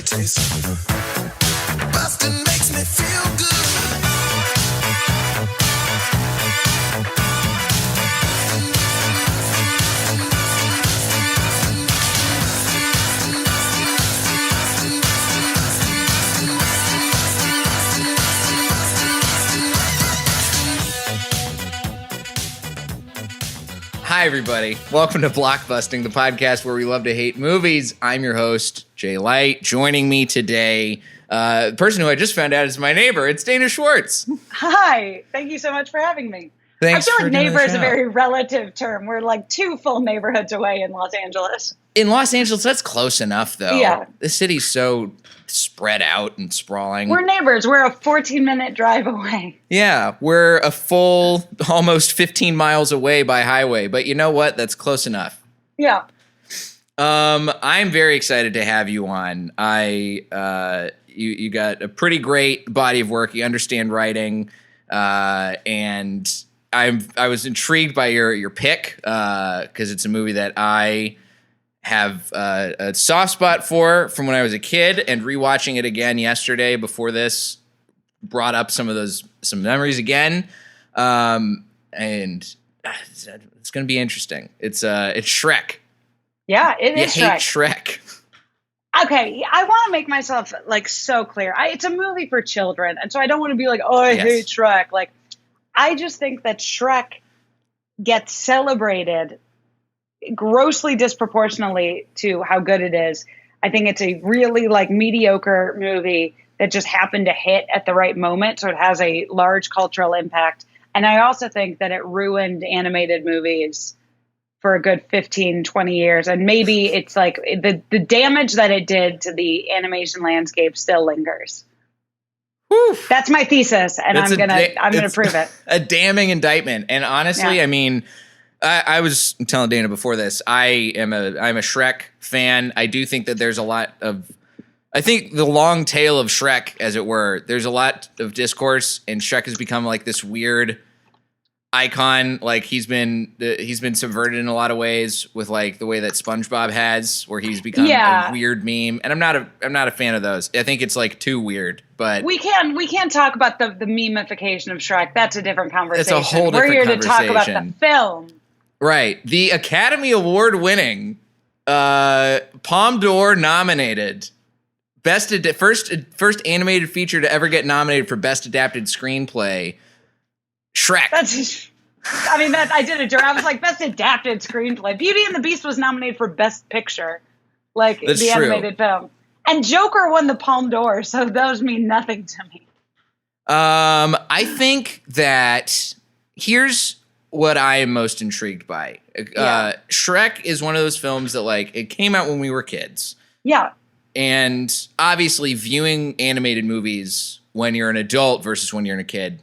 taste. Bustin' makes me feel good. Hi, everybody. Welcome to Blockbusting, the podcast where we love to hate movies. I'm your host, Jay Light. Joining me today, the person who I just found out is my neighbor. It's Dana Schwartz. Hi. Thank you so much for having me. Thanks. I feel for like doing neighbor the is a show. very relative term. We're like two full neighborhoods away in Los Angeles. In Los Angeles, that's close enough, though. Yeah. The city's so spread out and sprawling. We're neighbors. We're a 14-minute drive away. Yeah, we're a full almost 15 miles away by highway. But you know what? That's close enough. Yeah. I'm very excited to have you on. You got a pretty great body of work. You understand writing, and I was intrigued by your pick because it's a movie that I have a soft spot for from when I was a kid, and rewatching it again yesterday before this brought up some memories again, and it's going to be interesting. It's Shrek. Yeah, it is You hate Shrek. Shrek. Okay, I want to make myself like so clear. It's a movie for children, and so I don't want to be like, oh, I hate Shrek. Like, I just think that Shrek gets celebrated grossly disproportionately to how good it is. I think it's a really like mediocre movie that just happened to hit at the right moment, so it has a large cultural impact. And I also think that it ruined animated movies for a good 15, 20 years. And maybe it's like the damage that it did to the animation landscape still lingers. Whew. That's my thesis, and I'm gonna prove it. A damning indictment. And honestly, Yeah. I mean, I was telling Dana before this, I'm a Shrek fan. I do think that there's a lot of, I think the long tail of Shrek, as it were, there's a lot of discourse, and Shrek has become like this weird icon. Like he's been subverted in a lot of ways with like the way that SpongeBob has, where he's become a weird meme. And I'm not a fan of those. I think it's like too weird. But we can't talk about the memification of Shrek. That's a different conversation. It's a whole different We're here to talk about conversation. the film. Right. The Academy Award winning, Palme d'Or nominated, first animated feature to ever get nominated for Best Adapted Screenplay, Shrek. I did a joke. I was like, Best Adapted Screenplay. Beauty and the Beast was nominated for Best Picture, like That's the true. animated film. And Joker won the Palme d'Or, so those mean nothing to me. I think that here's what I am most intrigued by. Shrek is one of those films that like it came out when we were kids. Yeah. And obviously viewing animated movies when you're an adult versus when you're a kid,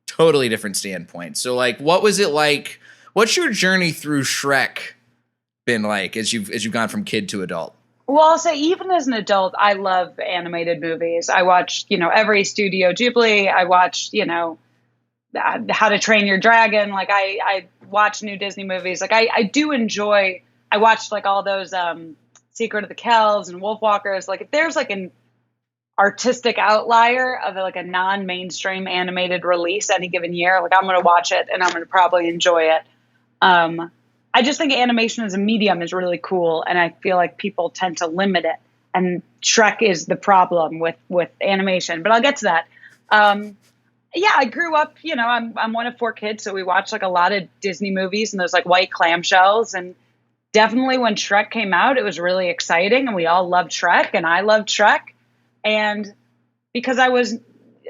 totally different standpoint. So like what was it like? What's your journey through Shrek been like as you've gone from kid to adult? Well, I'll say even as an adult, I love animated movies. I watch, every Studio Ghibli. I watch, How to Train Your Dragon. Like I watch new Disney movies. Like I do enjoy. I watched like all those Secret of the Kells and Wolfwalkers. Like if there's like an artistic outlier of like a non-mainstream animated release any given year, like I'm going to watch it and I'm going to probably enjoy it. I just think animation as a medium is really cool, and I feel like people tend to limit it. And Shrek is the problem with animation, but I'll get to that. I grew up, I'm one of 4 kids, so we watched like a lot of Disney movies and those like white clamshells. And definitely when Shrek came out, it was really exciting, and we all loved Shrek, and I loved Shrek. And because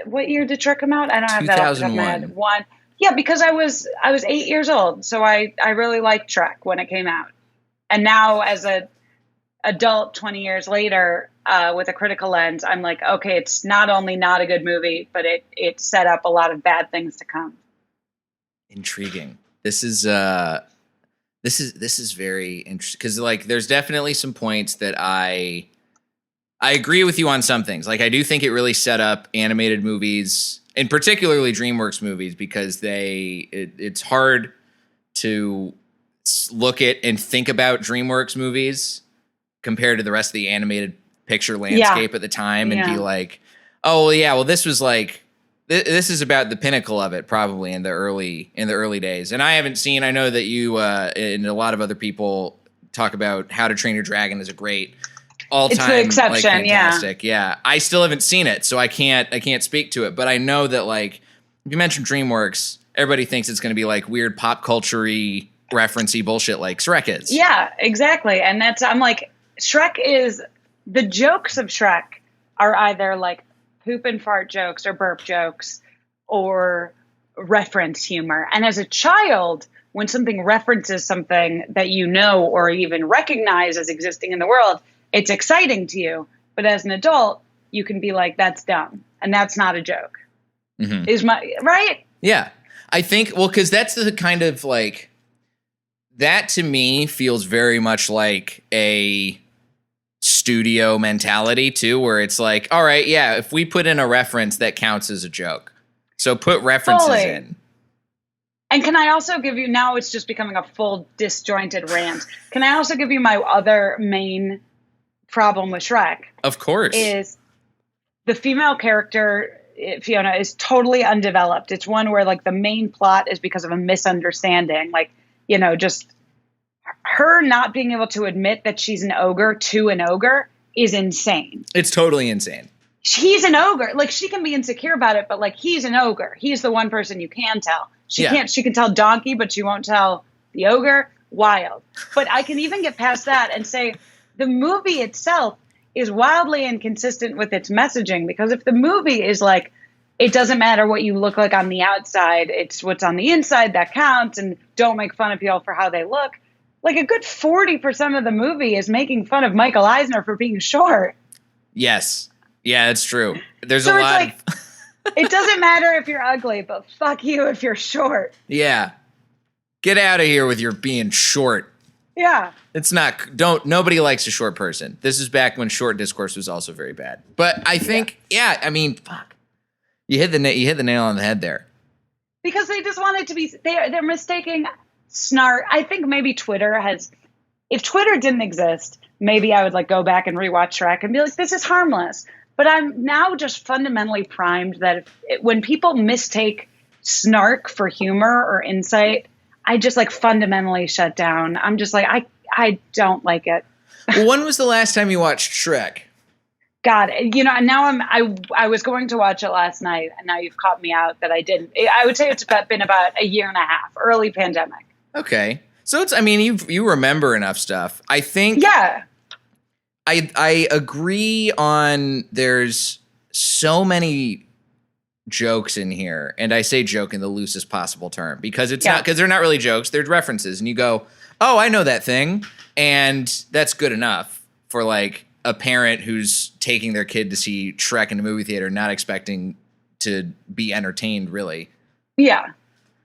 what year did Shrek come out? I don't have that off the top of my head. Yeah, because I was 8 years old, so I really liked Shrek when it came out. And now as a adult 20 years later, with a critical lens, I'm like, okay, it's not only not a good movie, but it set up a lot of bad things to come. Intriguing. This is very interesting because like there's definitely some points that I agree with you on some things. Like I do think it really set up animated movies, and particularly DreamWorks movies, because it's hard to look at and think about DreamWorks movies compared to the rest of the animated picture landscape at the time and be like, oh well, yeah, well this was like this is about the pinnacle of it probably in the early days. And I haven't seen. I know that you and a lot of other people talk about How to Train Your Dragon is a great all-time, it's the exception, like, fantastic. Yeah, I still haven't seen it, so I can't speak to it. But I know that like if you mention DreamWorks, everybody thinks it's going to be like weird pop culture-y, reference-y bullshit like Shrek is. Yeah, exactly. And I'm like, Shrek is the jokes of Shrek are either like poop and fart jokes or burp jokes or reference humor. And as a child, when something references something that you know or even recognize as existing in the world, it's exciting to you. But as an adult, you can be like, that's dumb. And that's not a joke. Mm-hmm. Right? Yeah. I think, well, because that's the kind of like, that to me feels very much like a studio mentality too, where it's like, all right, yeah, if we put in a reference, that counts as a joke. So put references in. And can I also give you, now it's just becoming a full disjointed rant. Can I also give you my other main problem with Shrek? Of course. Is the female character, Fiona, is totally undeveloped. It's one where like the main plot is because of a misunderstanding. Like, you know, just her not being able to admit that she's an ogre to an ogre is insane. It's totally insane. He's an ogre. Like, she can be insecure about it, but like, he's an ogre. He's the one person you can tell. She can tell Donkey, but she won't tell the ogre. Wild. But I can even get past that and say the movie itself is wildly inconsistent with its messaging, because if the movie is like, it doesn't matter what you look like on the outside, it's what's on the inside that counts, and don't make fun of people for how they look. Like, a good 40% of the movie is making fun of Michael Eisner for being short. Yes. Yeah, it's true. There's so a lot like, it doesn't matter if you're ugly, but fuck you if you're short. Yeah. Get out of here with your being short. Yeah. It's not, nobody likes a short person. This is back when short discourse was also very bad. But I think, I mean, fuck. You hit the nail on the head there. Because they just want it to be, they're mistaking snark. I think maybe Twitter has, if Twitter didn't exist, maybe I would like go back and rewatch Shrek and be like, this is harmless. But I'm now just fundamentally primed that when people mistake snark for humor or insight, I just like fundamentally shut down. I'm just like, I don't like it. Well, when was the last time you watched Shrek? God, you know, now I was going to watch it last night, and now you've caught me out that I didn't. I would say it's been about a year and a half, early pandemic. Okay. So it's, I mean, you remember enough stuff. I think. Yeah. I agree on there's so many jokes in here, and I say joke in the loosest possible term because it's not, because they're not really jokes, they're references, and you go, oh, I know that thing, and that's good enough for like a parent who's taking their kid to see Shrek in a movie theater, not expecting to be entertained, really. Yeah.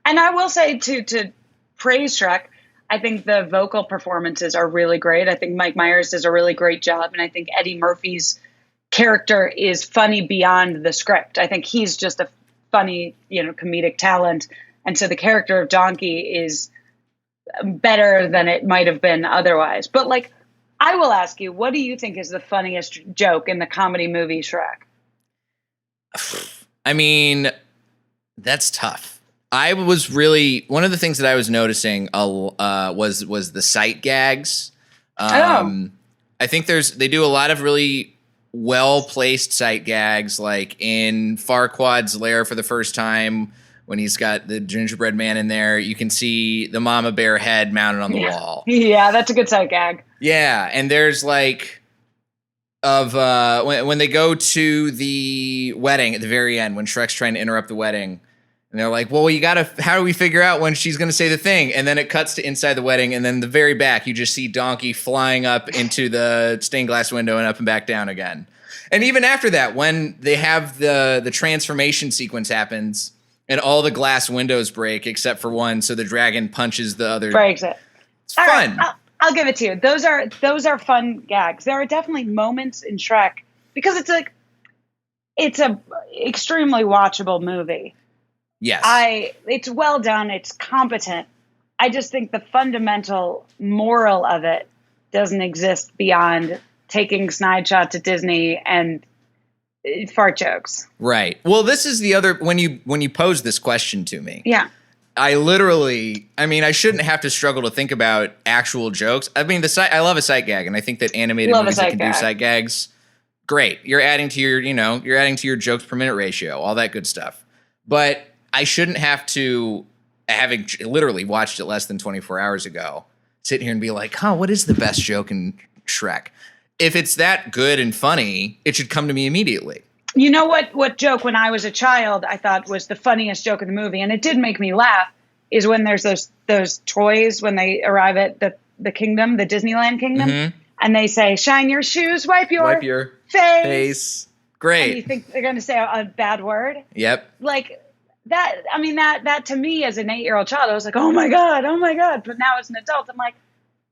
And I will say to praise Shrek, I think the vocal performances are really great. I think Mike Myers does a really great job. And I think Eddie Murphy's character is funny beyond the script. I think he's just a funny, comedic talent. And so the character of Donkey is better than it might have been otherwise. But like, I will ask you, what do you think is the funniest joke in the comedy movie Shrek? I mean, that's tough. I was really, one of the things that I was noticing was the sight gags. I think they do a lot of really well-placed sight gags, like in Farquaad's lair for the first time when he's got the gingerbread man in there. You can see the mama bear head mounted on the wall. Yeah, that's a good sight gag. Yeah, and there's like when they go to the wedding at the very end, when Shrek's trying to interrupt the wedding. And they're like, well, how do we figure out when she's going to say the thing? And then it cuts to inside the wedding. And then the very back, you just see Donkey flying up into the stained glass window and up and back down again. And even after that, when they have the transformation sequence happens and all the glass windows break except for one. So the dragon punches the other. Breaks it. It's fun. Right, I'll give it to you. Those are fun gags. There are definitely moments in Shrek because it's a extremely watchable movie. Yes. It's well done. It's competent. I just think the fundamental moral of it doesn't exist beyond taking snide shots at Disney and fart jokes. Right. Well, this is the other, when you pose this question to me. Yeah. I shouldn't have to struggle to think about actual jokes. I mean, I love a sight gag, and I think that animated movies that can do sight gags, great. You're adding to your jokes per minute ratio, all that good stuff. But I shouldn't have to, having literally watched it less than 24 hours ago, sit here and be like, what is the best joke in Shrek? If it's that good and funny, it should come to me immediately. You know what joke when I was a child I thought was the funniest joke in the movie, and it did make me laugh, is when there's those toys when they arrive at the kingdom, the Disneyland kingdom, and they say, "Shine your shoes, wipe your face." Great. And you think they're going to say a bad word? Yep. Like that. I mean, that to me as an 8-year-old child, I was like, oh my god. But now as an adult, I'm like,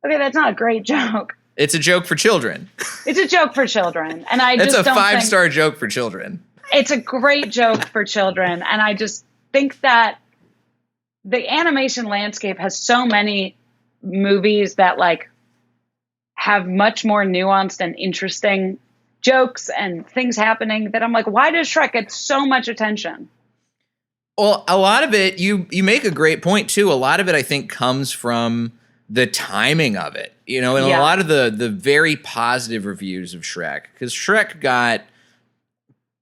okay, that's not a great joke. It's a joke for children. It's a joke for children. And it's a 5-star joke for children. It's a great joke for children. And I just think that the animation landscape has so many movies that like have much more nuanced and interesting jokes and things happening that I'm like, why does Shrek get so much attention? Well, a lot of it, you make a great point too. A lot of it I think comes from the timing of it, and a lot of the very positive reviews of Shrek, because Shrek got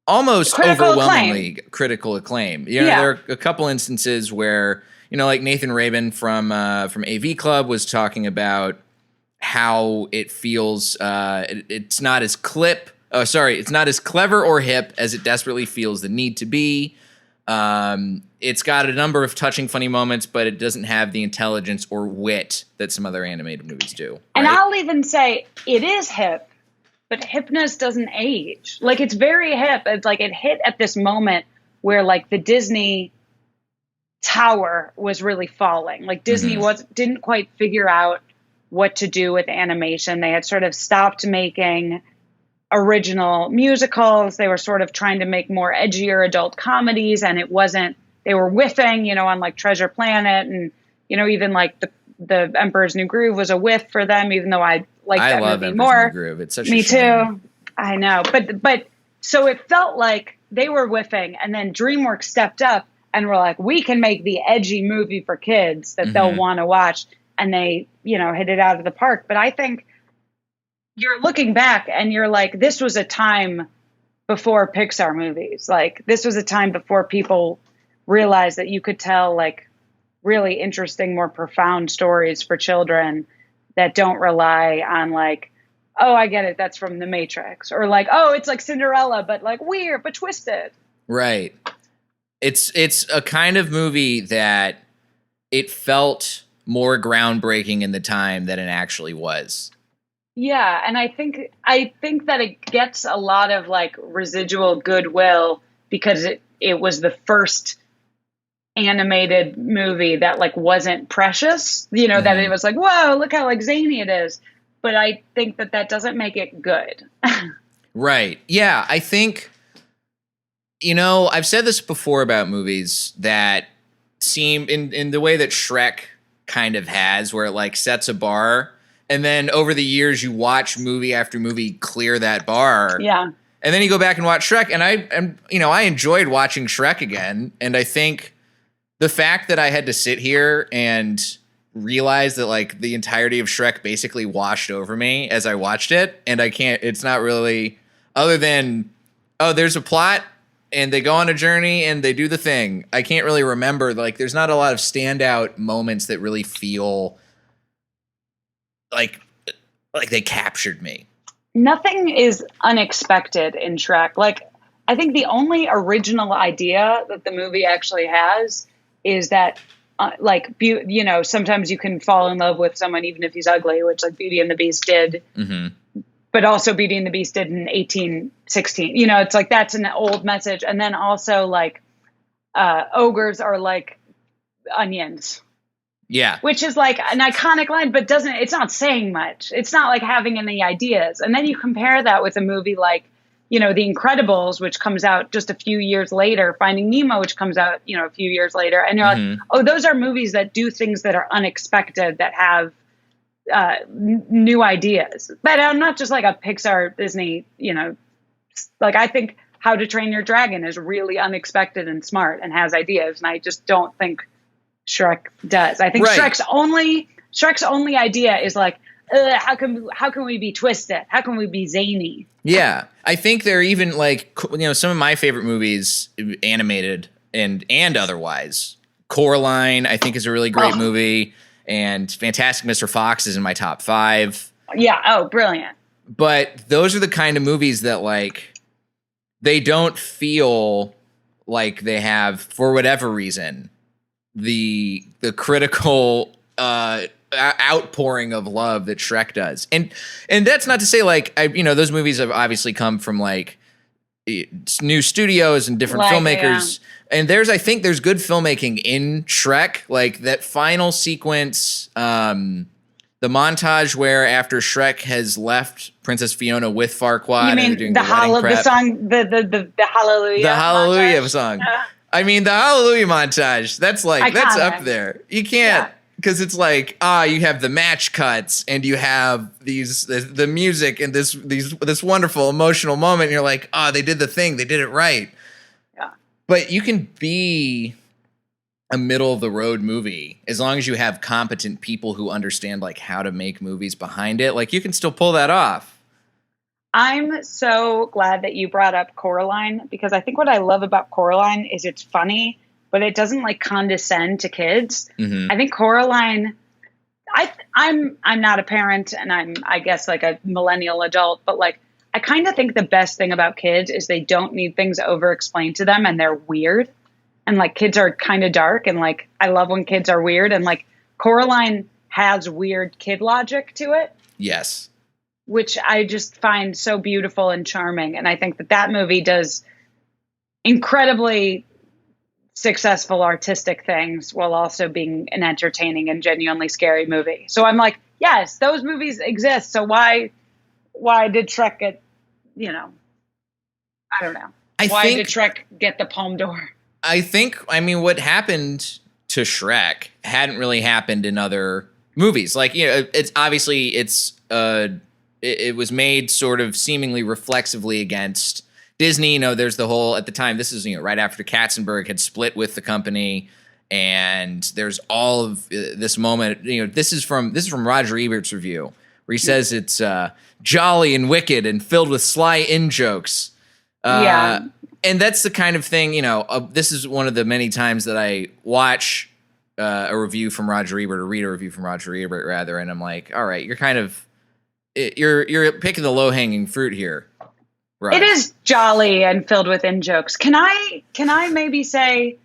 almost overwhelmingly critical acclaim. There are a couple instances where, like Nathan Rabin from AV Club was talking about how it feels it's not as it's not as clever or hip as it desperately feels the need to be. It's got a number of touching, funny moments, but it doesn't have the intelligence or wit that some other animated movies do. Right? And I'll even say it is hip, but hipness doesn't age. Like, it's very hip. It's like it hit at this moment where like the Disney tower was really falling. Like Disney didn't quite figure out what to do with animation. They had sort of stopped making original musicals. They were sort of trying to make more edgier adult comedies, and they were whiffing, on like Treasure Planet, and, even like the Emperor's New Groove was a whiff for them, even though I like that movie Emperor's more. New Groove. It's such Me a shame. too. I know. But so it felt like they were whiffing, and then DreamWorks stepped up and were like, we can make the edgy movie for kids that they'll want to watch. And they, hit it out of the park. But I think you're looking back and you're like, this was a time before Pixar movies. Like, this was a time before people realized that you could tell like really interesting, more profound stories for children that don't rely on like, oh, I get it, that's from The Matrix, or like, oh, it's like Cinderella, but like weird, but twisted. Right. It's a kind of movie that it felt more groundbreaking in the time than it actually was. Yeah, and I think that it gets a lot of like residual goodwill because it was the first animated movie that like wasn't precious, that it was like, whoa, look how like zany it is. But I think that doesn't make it good. Right. Yeah, I think, I've said this before about movies that seem in the way that Shrek kind of has, where it like sets a bar, and then over the years you watch movie after movie clear that bar. Yeah. And then you go back and watch Shrek, and I enjoyed watching Shrek again, and I think the fact that I had to sit here and realize that like the entirety of Shrek basically washed over me as I watched it, and it's not really, other than, there's a plot and they go on a journey and they do the thing. I can't really remember, like there's not a lot of standout moments that really feel like they captured me. Nothing is unexpected in Shrek. Like, I think the only original idea that the movie actually has is that, sometimes you can fall in love with someone even if he's ugly, which like Beauty and the Beast did. Mm-hmm. But also Beauty and the Beast did in 1816. It's like that's an old message. And then also like ogres are like onions. Yeah. Which is like an iconic line, but it's not saying much. It's not like having any ideas. And then you compare that with a movie like, The Incredibles, which comes out just a few years later, Finding Nemo, which comes out, a few years later. And you're like, oh, those are movies that do things that are unexpected, that have, new ideas. But I'm not just like a Pixar Disney, like I think How to Train Your Dragon is really unexpected and smart and has ideas, and I just don't think Shrek does. I think Right. Shrek's only idea is like, how can we be twisted? How can we be zany? Yeah, I think they're even like, some of my favorite movies, animated and otherwise. Coraline, I think, is a really great movie, and Fantastic Mr. Fox is in my top 5. Yeah. Oh, brilliant. But those are the kind of movies that, like, they don't feel like they have, for whatever reason, the critical outpouring of love that Shrek does. And that's not to say, like, those movies have obviously come from, like, new studios and different filmmakers. Yeah. And I think there's good filmmaking in Shrek. Like, that final sequence, the montage where after Shrek has left Princess Fiona with Farquaad, you mean and doing the song, the Hallelujah, the Hallelujah montage? song. I mean, the Hallelujah montage. That's like Iconic. That's up there. You can't. Because it's like, you have the match cuts and you have the music and this wonderful emotional moment. And you're like, they did the thing. They did it right. Yeah. But you can be a middle of the road movie as long as you have competent people who understand, like, how to make movies behind it. Like, you can still pull that off. I'm so glad that you brought up Coraline, because I think what I love about Coraline is it's funny, but it doesn't, like, condescend to kids. Mm-hmm. I think Coraline, I'm not a parent, and I'm, I guess, like a millennial adult, but, like, I kind of think the best thing about kids is they don't need things over explained to them, and they're weird. And, like, kids are kind of dark, and, like, I love when kids are weird, and, like, Coraline has weird kid logic to it. Yes. Which I just find so beautiful and charming. And I think that movie does incredibly successful artistic things while also being an entertaining and genuinely scary movie. So I'm like, yes, those movies exist. So why did Shrek get, I don't know. Why did Shrek get the Palme d'Or? What happened to Shrek hadn't really happened in other movies. Like, it's obviously it was made sort of seemingly reflexively against Disney. There's the whole, at the time, this is, right after Katzenberg had split with the company, and there's all of this moment, this is from Roger Ebert's review, where he says it's jolly and wicked and filled with sly in-jokes. And that's the kind of thing, this is one of the many times that I watch a review from Roger Ebert, or read a review from Roger Ebert, rather, and I'm like, all right, you're kind of, you're picking the low-hanging fruit here. Right. It is jolly and filled with in-jokes. Can I maybe say,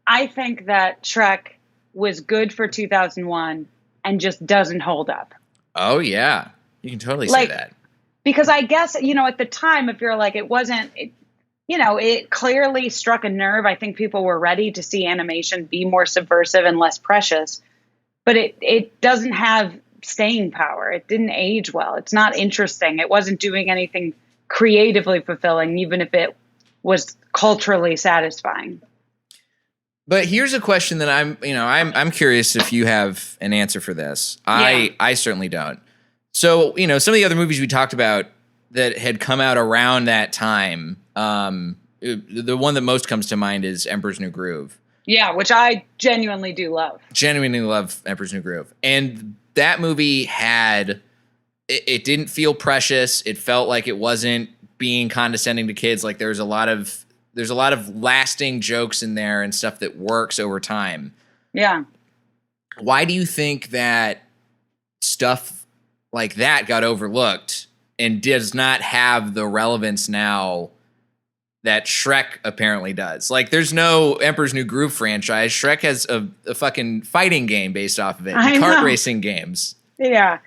I think that Shrek was good for 2001 and just doesn't hold up. Oh, yeah. You can totally say that. Because I guess, at the time, if you're like, it clearly struck a nerve. I think people were ready to see animation be more subversive and less precious. But it doesn't have staying power. It didn't age well. It's not interesting. It wasn't doing anything creatively fulfilling, even if it was culturally satisfying. But here's a question that I'm curious if you have an answer for this. Yeah. I certainly don't. So, some of the other movies we talked about that had come out around that time, the one that most comes to mind is Emperor's New Groove. Yeah, which I genuinely do love. Genuinely love Emperor's New Groove. And that movie had, it didn't feel precious. It felt like it wasn't being condescending to kids. Like, there's a lot of lasting jokes in there and stuff that works over time. Yeah. Why do you think that stuff like that got overlooked and does not have the relevance now that Shrek apparently does? Like, there's no Emperor's New Groove franchise. Shrek has a fucking fighting game based off of it. Kart racing games. Yeah.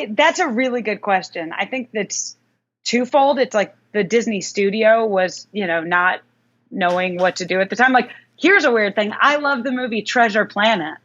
That's a really good question. I think that's twofold. It's like the Disney studio was, not knowing what to do at the time. Like, here's a weird thing. I love the movie Treasure Planet.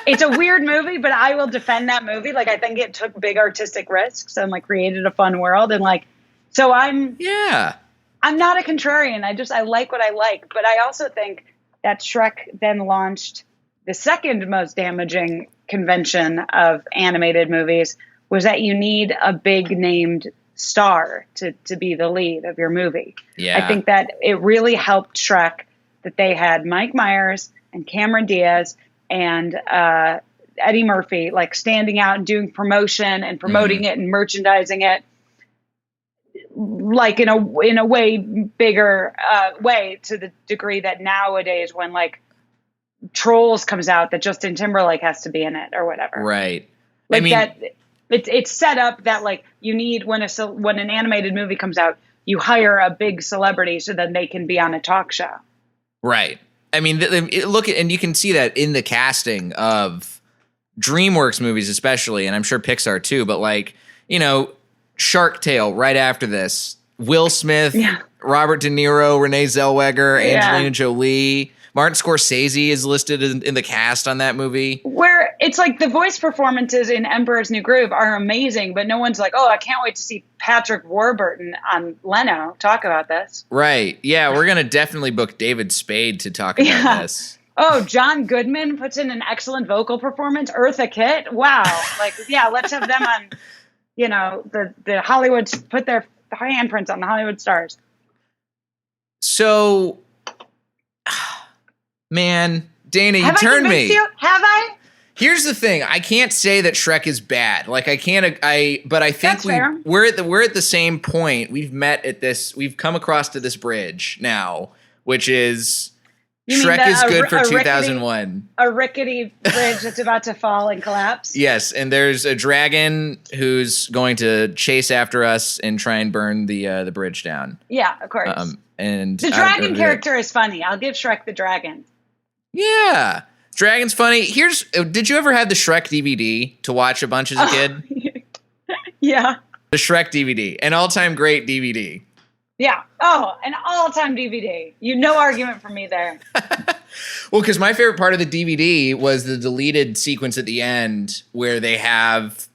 It's a weird movie, but I will defend that movie. Like, I think it took big artistic risks and, like, created a fun world. And, like, so I'm not a contrarian. I like what I like. But I also think that Shrek then launched the second most damaging convention of animated movies was that you need a big named star to be the lead of your movie. Yeah. I think that it really helped Shrek that they had Mike Myers and Cameron Diaz and Eddie Murphy like standing out and doing promotion and promoting it and merchandising it like in a way bigger way, to the degree that nowadays when like Trolls comes out that Justin Timberlake has to be in it or whatever. Right. Like I mean, that it's set up that like you need when an animated movie comes out, you hire a big celebrity so that they can be on a talk show. Right. I mean, look at, and you can see that in the casting of DreamWorks movies, especially, and I'm sure Pixar too, but like, you know, Shark Tale right after this, Will Smith, Robert De Niro, Renee Zellweger, Angelina Jolie, Martin Scorsese is listed in the cast on that movie. Where it's like the voice performances in Emperor's New Groove are amazing, but no one's like, oh, I can't wait to see Patrick Warburton on Leno talk about this. Right. Yeah, we're going to definitely book David Spade to talk about this. Oh, John Goodman puts in an excellent vocal performance. Eartha Kitt. Wow. Like, yeah, let's have them on, you know, the Hollywood, put their handprints on the Hollywood stars. So, man, Dana, you turned me. Have I? Here's the thing. I can't say that Shrek is bad. Like but I think fair. we're at the same point. We've come across to this bridge now, which is Shrek is good for 2001. A rickety bridge that's about to fall and collapse. Yes, and there's a dragon who's going to chase after us and try and burn the bridge down. Yeah, of course. And the dragon character is funny. I'll give Shrek the dragon. Yeah. Dragon's funny. Did you ever have the Shrek DVD to watch a bunch as a kid? Yeah. The Shrek DVD, an all-time great DVD. Yeah. Oh, an all-time DVD. No argument from me there. Well, because my favorite part of the DVD was the deleted sequence at the end where they have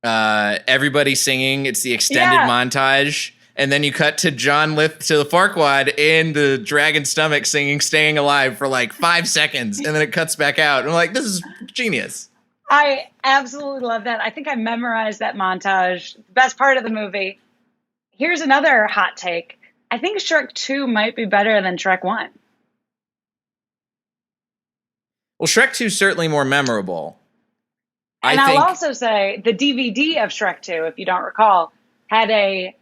everybody singing. It's the extended montage. And then you cut to John Lith to the Farquaad in the dragon stomach singing Staying Alive for like 5 seconds. And then it cuts back out. And I'm like, this is genius. I absolutely love that. I think I memorized that montage. Best part of the movie. Here's another hot take. I think Shrek 2 might be better than Shrek 1. Well, Shrek 2 is certainly more memorable. I'll also say the DVD of Shrek 2, if you don't recall, had a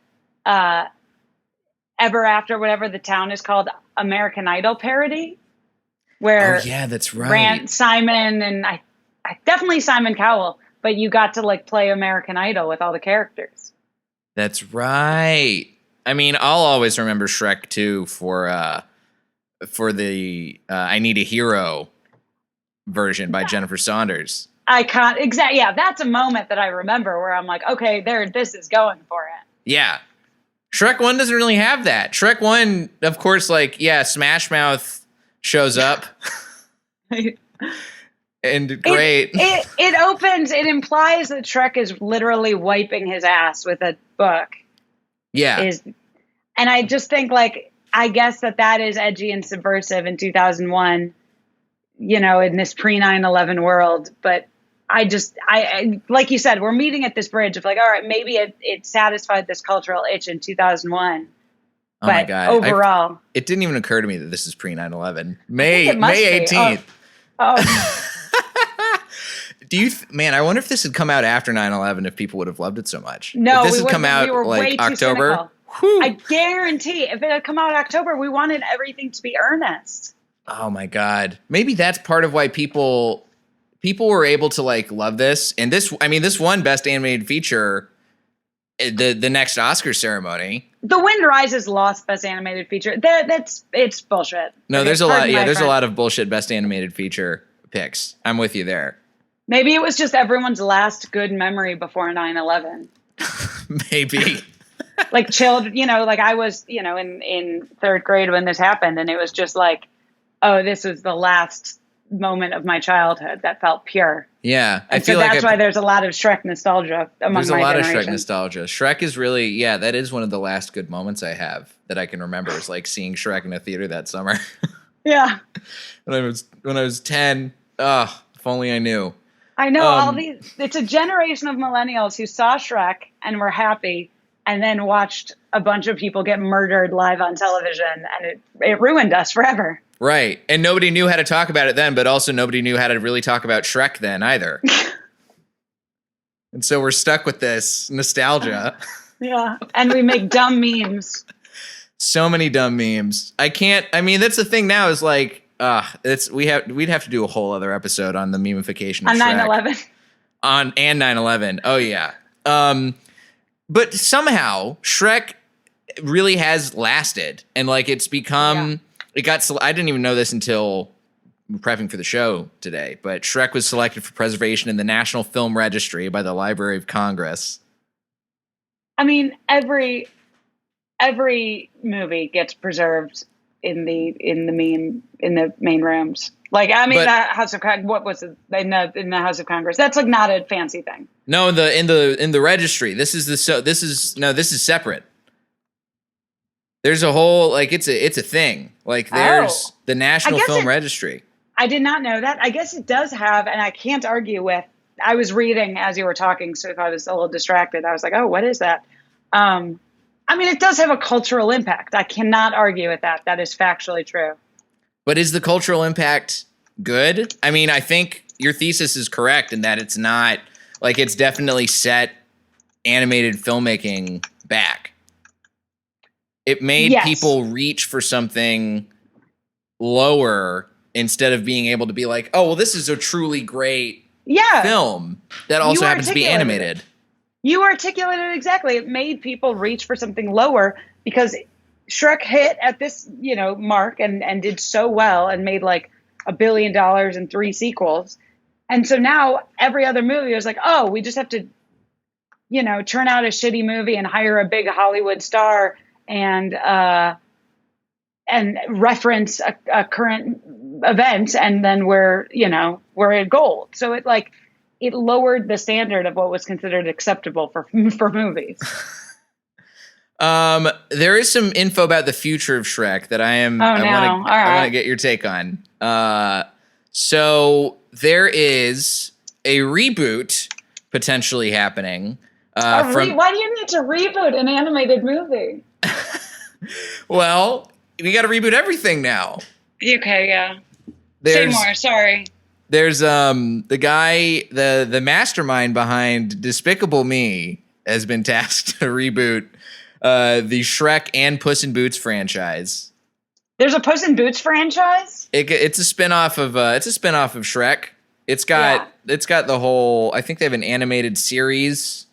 Ever After, whatever the town is called, American Idol parody. Where that's right. Simon and I definitely Simon Cowell, but you got to like play American Idol with all the characters. That's right. I mean, I'll always remember Shrek 2 for the I Need a Hero version by Jennifer Saunders. Exactly. Yeah, that's a moment that I remember where I'm like, okay, this is going for it. Yeah. Shrek 1 doesn't really have that. Shrek 1, of course, Smash Mouth shows up. And great. It implies that Shrek is literally wiping his ass with a book. Yeah. And I just think, I guess that is edgy and subversive in 2001, in this pre-9/11 world. But I like you said, we're meeting at this bridge of all right, maybe it satisfied this cultural itch in 2001. Oh my God. Overall, it didn't even occur to me that this is pre-9/11. May 18th. Oh. I wonder if this had come out after 9/11, if people would have loved it so much. No, if this had come out October. I guarantee if it had come out October, we wanted everything to be earnest. Oh my God. Maybe that's part of why people were able to love this. And this won Best Animated Feature the next Oscar ceremony. The Wind Rises lost Best Animated Feature. It's bullshit. No, there's a lot. Yeah, there's a lot of bullshit Best Animated Feature picks. I'm with you there. Maybe it was just everyone's last good memory before 9/11. Maybe. Children, I was, in third grade when this happened, and it was just this was the last moment of my childhood that felt pure. Yeah, I feel that's why there's a lot of Shrek nostalgia among my generation. There's a lot of Shrek nostalgia. Shrek is really, that is one of the last good moments I have that I can remember is seeing Shrek in a theater that summer. Yeah. when I was 10, If only I knew. I know all these. It's a generation of millennials who saw Shrek and were happy, and then watched a bunch of people get murdered live on television, and it ruined us forever. Right. And nobody knew how to talk about it then, but also nobody knew how to really talk about Shrek then either. And so we're stuck with this nostalgia. Yeah. And we make dumb memes. So many dumb memes. That's the thing now is like, we'd have to do a whole other episode on the memification of on Shrek. 9/11. And 9/11. Oh yeah. But somehow Shrek really has lasted, and like it's become, I didn't even know this until prepping for the show today, but Shrek was selected for preservation in the National Film Registry by the Library of Congress. I mean, every movie gets preserved in the main rooms. Like, I mean, the House of what was it in the House of Congress? That's like not a fancy thing. No, in the registry. This is separate. There's a whole, like, it's a thing. Like, there's the National Film Registry. I did not know that. I guess it does have, and I can't argue with. I was reading as you were talking, so if I was a little distracted, I was like, "Oh, what is that?" I mean, it does have a cultural impact. I cannot argue with that. That is factually true. But is the cultural impact good? I mean, I think your thesis is correct in that it's not, like, it's definitely set animated filmmaking back. It made people reach for something lower instead of being able to be like, oh, well, this is a truly great film that also happens to be animated. You articulated it exactly. It made people reach for something lower because Shrek hit at this, mark and did so well and made like $1 billion and 3 sequels. And so now every other movie is like, oh, we just have to, churn out a shitty movie and hire a big Hollywood star and reference a current event, and then we're at gold. So it lowered the standard of what was considered acceptable for movies. There is some info about the future of Shrek that I want to get your take on. So there is a reboot potentially happening. Why do you need to reboot an animated movie? Well, we got to reboot everything now. Okay, yeah. Say more. Sorry. There's the guy, the mastermind behind Despicable Me has been tasked to reboot the Shrek and Puss in Boots franchise. There's a Puss in Boots franchise? It's a spinoff of Shrek. It's got the whole, I think they have an animated series,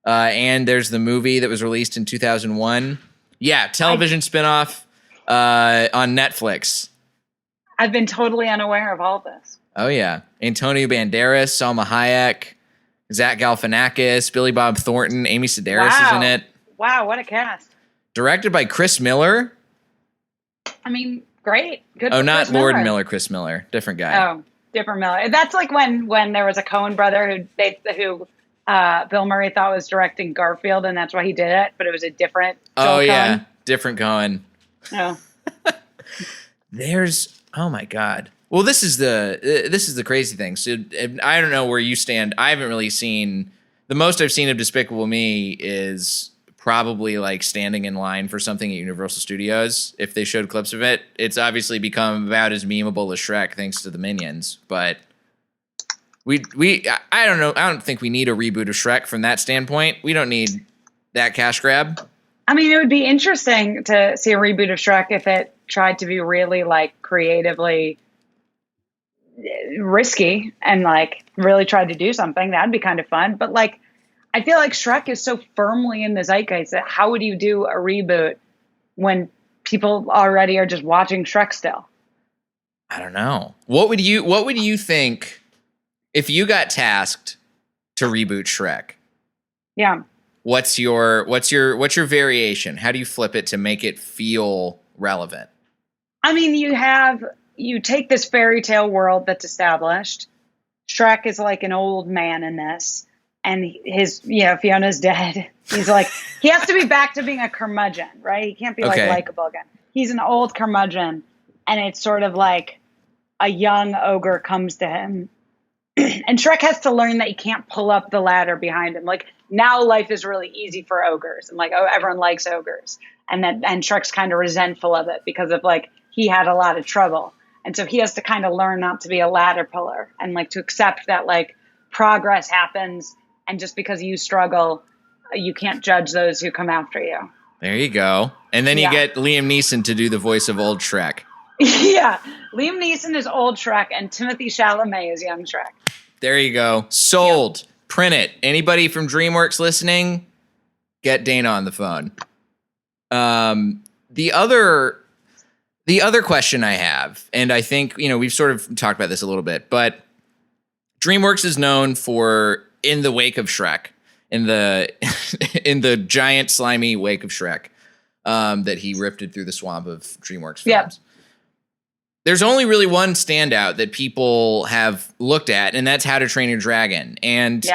and there's the movie that was released in 2001. Yeah, television spinoff on Netflix. I've been totally unaware of all this. Oh yeah, Antonio Banderas, Salma Hayek, Zach Galifianakis, Billy Bob Thornton, Amy Sedaris is in it. Wow, what a cast! Directed by Chris Miller. I mean, great. Good. Oh, not Lord Miller. Chris Miller, different guy. Oh, different Miller. That's like when there was a Coen brother who Bill Murray thought was directing Garfield, and that's why he did it, but it was a different Joel Coen. Different Coen. Oh. Oh my God. Well, this is the crazy thing. So I don't know where you stand. I haven't really seen, the most I've seen of Despicable Me is probably like standing in line for something at Universal Studios. If they showed clips of it, it's obviously become about as memeable as Shrek thanks to the Minions. But I don't know. I don't think we need a reboot of Shrek from that standpoint. We don't need that cash grab. I mean, it would be interesting to see a reboot of Shrek if it tried to be really like creatively risky and like really tried to do something. That'd be kind of fun. But like, I feel like Shrek is so firmly in the zeitgeist that how would you do a reboot when people already are just watching Shrek still? I don't know. What would you think if you got tasked to reboot Shrek? Yeah. What's your variation? How do you flip it to make it feel relevant? I mean, you take this fairy tale world that's established. Shrek is like an old man in this, and Fiona's dead. He's like, he has to be back to being a curmudgeon, right? He can't be like likable again. He's an old curmudgeon, and it's sort of like a young ogre comes to him. And Shrek has to learn that he can't pull up the ladder behind him. Like, now life is really easy for ogres. And, like, oh, everyone likes ogres. And Shrek's kind of resentful of it because of, like, he had a lot of trouble. And so he has to kind of learn not to be a ladder puller and, like, to accept that, like, progress happens. And just because you struggle, you can't judge those who come after you. There you go. And then you get Liam Neeson to do the voice of old Shrek. Yeah. Liam Neeson is old Shrek and Timothée Chalamet is young Shrek. There you go. Sold. Yep. Print it. Anybody from DreamWorks listening, get Dana on the phone. The other question I have, and I think, we've sort of talked about this a little bit, but DreamWorks is known for In the Wake of Shrek, in the giant slimy wake of Shrek, that he rifted through the swamp of DreamWorks films. Yep. There's only really one standout that people have looked at, and that's How to Train Your Dragon. And,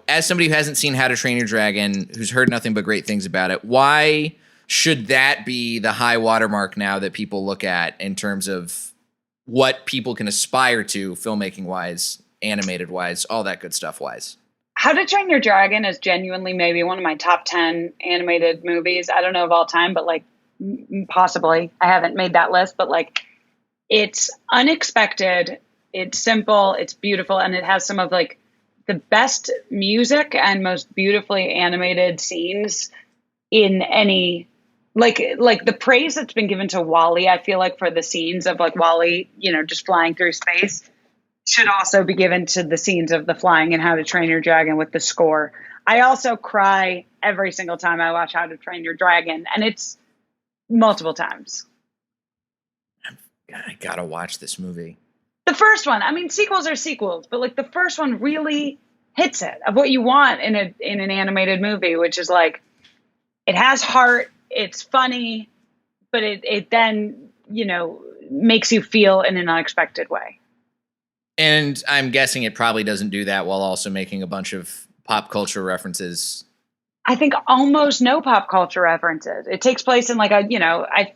as somebody who hasn't seen How to Train Your Dragon, who's heard nothing but great things about it, why should that be the high watermark now that people look at in terms of what people can aspire to filmmaking-wise, animated-wise, all that good stuff-wise? How to Train Your Dragon is genuinely maybe one of my top 10 animated movies. I don't know of all time, but, like, possibly. I haven't made that list, but, like, it's unexpected, it's simple, it's beautiful, and it has some of, like, the best music and most beautifully animated scenes in any, like the praise that's been given to WALL-E, I feel like, for the scenes of, like, WALL-E, just flying through space, should also be given to the scenes of the flying and How to Train Your Dragon with the score. I also cry every single time I watch How to Train Your Dragon, and it's multiple times. I gotta watch this movie. The first one, I mean, sequels are sequels, but, like, the first one really hits it of what you want in an animated movie, which is, like, it has heart, it's funny, but it then, makes you feel in an unexpected way. And I'm guessing it probably doesn't do that while also making a bunch of pop culture references. I think almost no pop culture references. It takes place in, like, I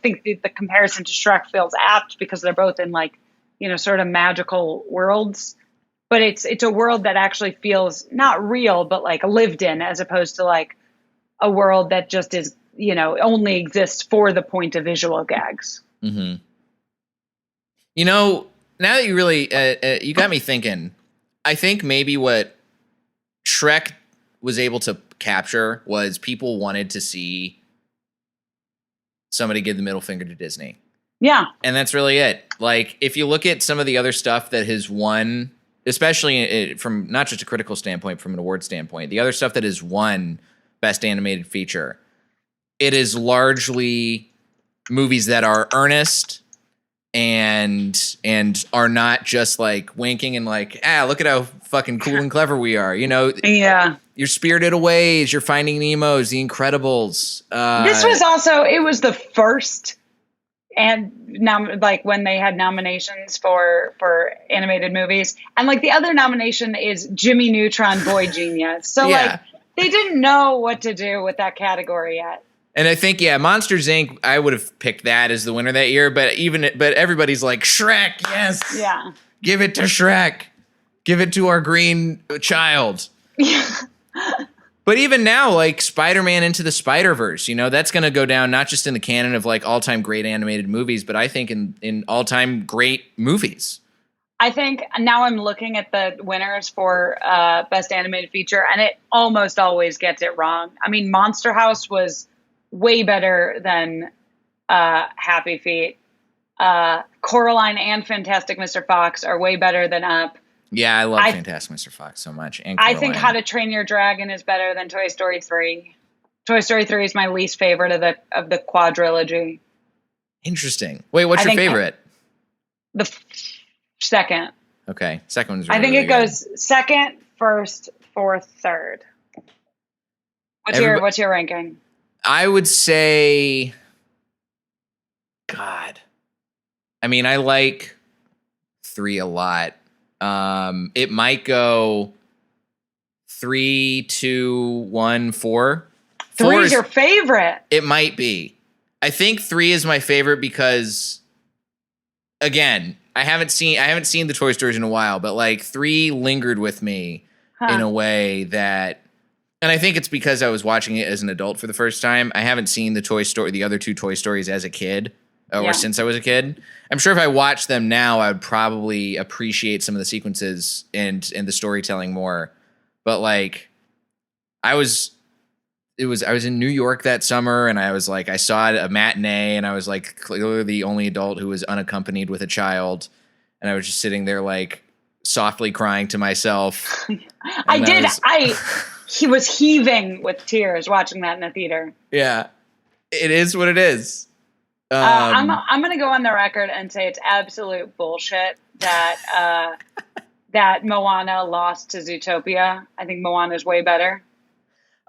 think the comparison to Shrek feels apt because they're both in, like, sort of magical worlds. But it's a world that actually feels not real, but, like, lived in, as opposed to, like, a world that just is, only exists for the point of visual gags. Mm-hmm. Now that you really, you got me thinking, I think maybe what Shrek was able to capture was people wanted to see somebody give the middle finger to Disney. Yeah. And that's really it. Like, if you look at some of the other stuff that has won, especially from not just a critical standpoint, from an award standpoint, the other stuff that has won Best Animated Feature, it is largely movies that are earnest and are not just, like, winking and, like, look at how fucking cool and clever we are, Yeah. Your Spirited Away, your Finding Nemo's, The Incredibles. This was also, it was the first, and like, when they had nominations for animated movies, and, like, the other nomination is Jimmy Neutron Boy Genius. So like, they didn't know what to do with that category yet. And I think, Monsters Inc., I would have picked that as the winner that year, but everybody's like, Shrek, yes. Yeah. Give it to Shrek. Give it to our green child. Yeah. But even now, like, Spider-Man Into the Spider-Verse, that's going to go down not just in the canon of, like, all-time great animated movies, but I think in all-time great movies. I think now I'm looking at the winners for Best Animated Feature, and it almost always gets it wrong. I mean, Monster House was way better than Happy Feet. Coraline and Fantastic Mr. Fox are way better than Up. Yeah, I love Fantastic Mr. Fox so much. And I think How to Train Your Dragon is better than Toy Story 3. Toy Story 3 is my least favorite of the quadrilogy. Interesting. Wait, what's your favorite? The second. Okay, second one's really I think really it goes second, first, fourth, third. What's your ranking? I would say, God. I mean, I like 3 a lot. It might go 3, 2, 1, 4. 3 is your favorite. It might be. I think 3 is my favorite because, again, I haven't seen the Toy Stories in a while, but like 3 lingered with me in a way that, and I think it's because I was watching it as an adult for the first time. I haven't seen the other 2 Toy Stories as a kid or since I was a kid. I'm sure if I watched them now, I would probably appreciate some of the sequences and the storytelling more. But like, I was in New York that summer, and I was like, I saw a matinee, and I was like clearly the only adult who was unaccompanied with a child, and I was just sitting there like softly crying to myself. He was heaving with tears watching that in the theater. Yeah, it is what it is. I'm going to go on the record and say it's absolute bullshit that that Moana lost to Zootopia. I think Moana is way better.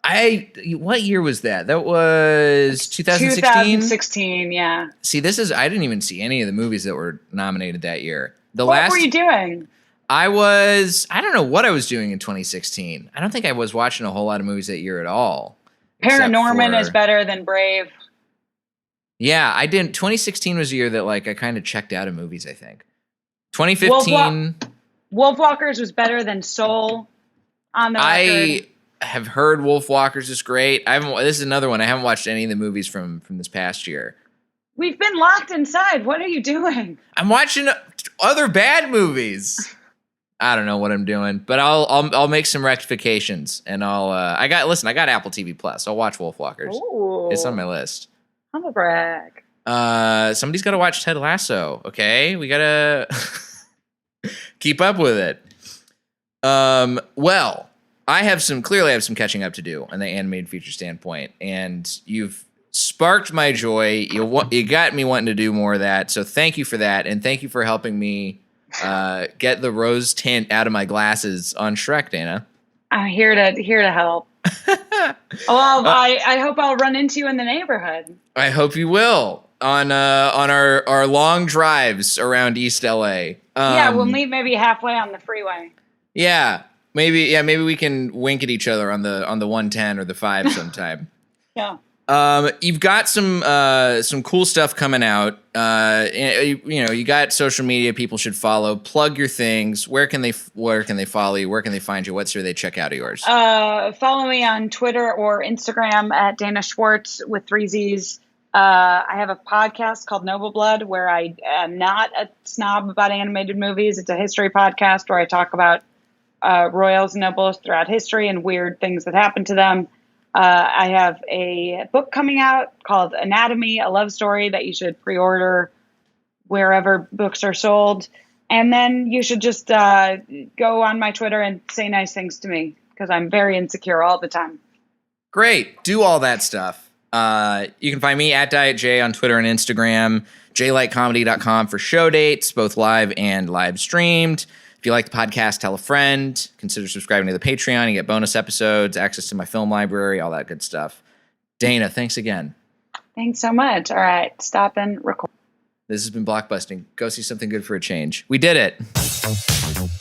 What year was that? That was 2016? 2016, yeah. See, I didn't even see any of the movies that were nominated that year. What were you doing? I don't know what I was doing in 2016. I don't think I was watching a whole lot of movies that year at all. Paranorman is better than Brave. Yeah, I didn't. 2016 was a year that like I kind of checked out of movies, I think. 2015. Wolfwalkers was better than Soul on the record. I have heard Wolfwalkers is great. This is another one. I haven't watched any of the movies from this past year. We've been locked inside. What are you doing? I'm watching other bad movies. I don't know what I'm doing, but I'll make some rectifications, and I got Apple TV Plus. I'll watch Wolfwalkers. Ooh. It's on my list. Humble brag. Somebody's got to watch Ted Lasso. Okay, we gotta keep up with it. Well, I have some catching up to do on the animated feature standpoint, and you've sparked my joy. You got me wanting to do more of that. So thank you for that, and thank you for helping me get the rose tint out of my glasses on Shrek, Dana. I'm here to help. Well, I hope I'll run into you in the neighborhood. I hope you will on our long drives around East LA. Yeah, we'll meet maybe halfway on the freeway. Yeah, maybe we can wink at each other on the 110 or the 5 sometime. Yeah. You've got some cool stuff coming out. You got social media people should follow. Plug your things. Where can they follow you? Where can they find you? What should they check out of yours? Follow me on Twitter or Instagram at Dana Schwartz with 3 Z's. I have a podcast called Noble Blood where I am not a snob about animated movies. It's a history podcast where I talk about royals and nobles throughout history and weird things that happened to them. I have a book coming out called Anatomy, a love story that you should pre-order wherever books are sold. And then you should just go on my Twitter and say nice things to me because I'm very insecure all the time. Great. Do all that stuff. You can find me at Diet J on Twitter and Instagram, jlightcomedy.com for show dates, both live and live streamed. If you like the podcast, tell a friend. Consider subscribing to the Patreon. You get bonus episodes, access to my film library, all that good stuff. Dana, thanks again. Thanks so much. All right, stop and record. This has been Blockbusting. Go see something good for a change. We did it.